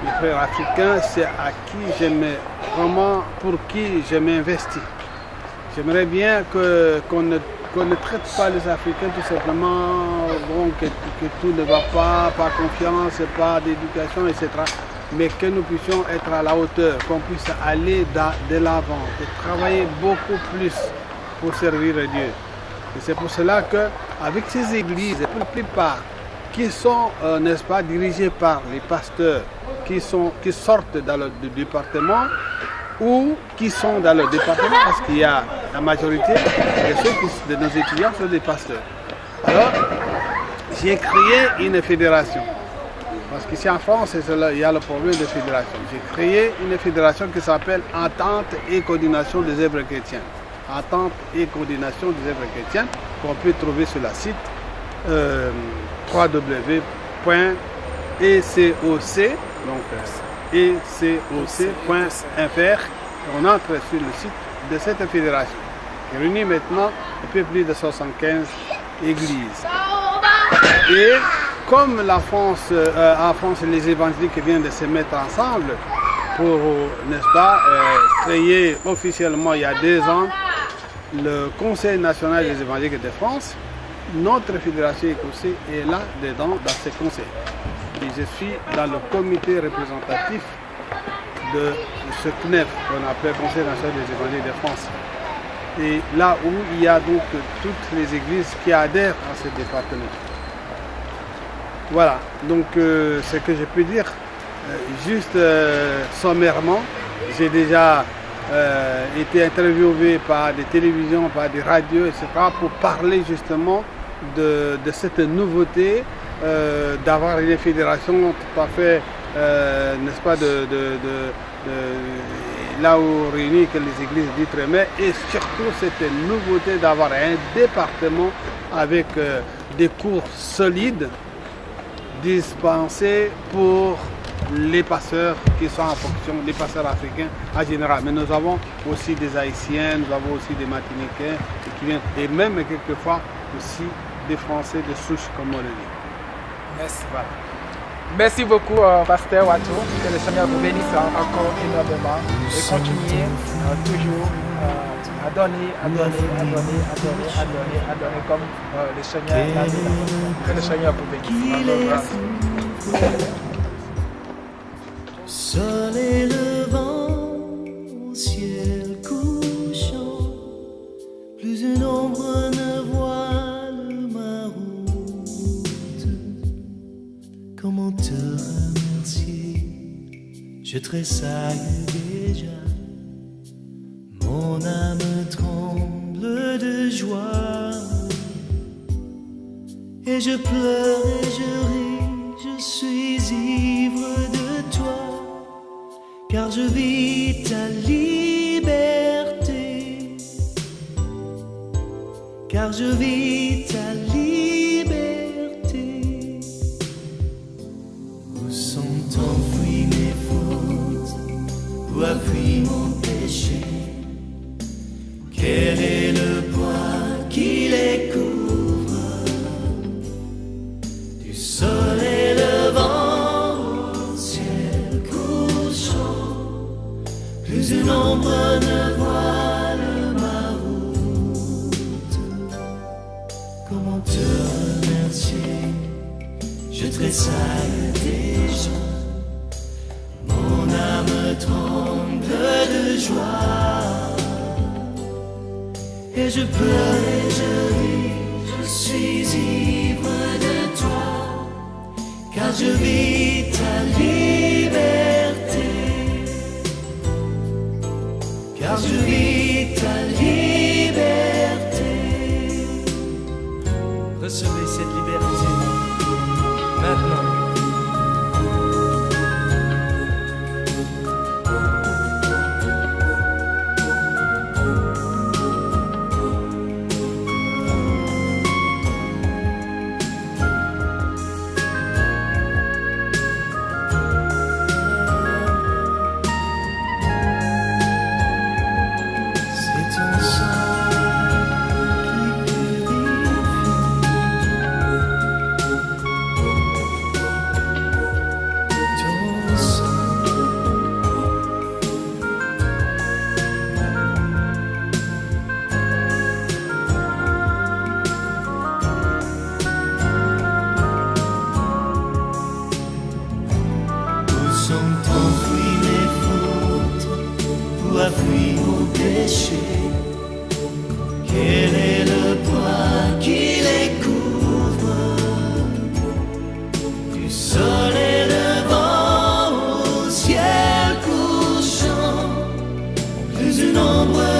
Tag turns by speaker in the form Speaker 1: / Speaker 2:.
Speaker 1: mes frères africains, c'est à qui j'aimais vraiment, pour qui je m'investis. J'aimerais bien qu'on ne traite pas les Africains tout simplement, bon, que tout ne va pas confiance, pas d'éducation, etc. Mais que nous puissions être à la hauteur, qu'on puisse aller de l'avant, de travailler beaucoup plus pour servir Dieu. Et c'est pour cela qu'avec ces églises, pour la plupart, qui sont, n'est-ce pas, dirigées par les pasteurs qui sortent dans le département ou qui sont dans le département, parce qu'il y a la majorité de nos étudiants sont des pasteurs. Alors, j'ai créé une fédération. Parce qu'ici en France, il y a le problème de fédération. J'ai créé une fédération qui s'appelle Entente et coordination des œuvres chrétiennes. Entente et coordination des œuvres chrétiennes, qu'on peut trouver sur la site www.ecoc, donc ecoc.fr. On entre sur le site de cette fédération qui réunit maintenant un peu plus de 75 églises. Et comme en France, les évangéliques viennent de se mettre ensemble pour, n'est-ce pas, créer officiellement il y a 2 ans le Conseil national des évangéliques de France, notre fédération écossaise est là dedans dans ce conseil. Et je suis dans le comité représentatif de ce CNEF qu'on appelle Conseil national des évangéliques de France. Et là où il y a donc toutes les églises qui adhèrent à ce département. Voilà, donc ce que je peux dire, juste sommairement, j'ai déjà été interviewé par des télévisions, par des radios, etc. pour parler justement de cette nouveauté, d'avoir une fédération tout à fait, n'est-ce pas, là où réunit que les églises d'Outre-mer, et surtout cette nouveauté d'avoir un département avec des cours solides dispensés pour les pasteurs qui sont en fonction, les pasteurs africains en général. Mais nous avons aussi des Haïtiens, nous avons aussi des Martiniquais qui viennent, et même quelquefois aussi des Français de souche, comme on le dit.
Speaker 2: Merci. Voilà. Merci beaucoup, Pasteur Watou. Que le Seigneur vous bénisse encore énormément et continuez toujours à donner comme le Seigneur l'a dit. Que le Seigneur vous bénisse.
Speaker 3: Soleil levant au ciel couchant, plus une ombre ne voile ma route. Comment te remercier? Je tressaille déjà, mon âme tremble de joie, et je pleure et je ris, je suis ivre de toi, car je vis ta liberté, car je vis ta liberté. Où sont enfouies mes fautes, où a fui mon péché? Quel est le poids qui les couvre? Du soleil levant au ciel couchant, plus une ombre ne voile ma route. Comment te remercier? Je tressaille déjà, mon âme tremble de joie, et je pleure et je ris, je suis ivre de toi, car je vis ta liberté, car je vis ta liberté. Recevez cette liberté maintenant. l'ombre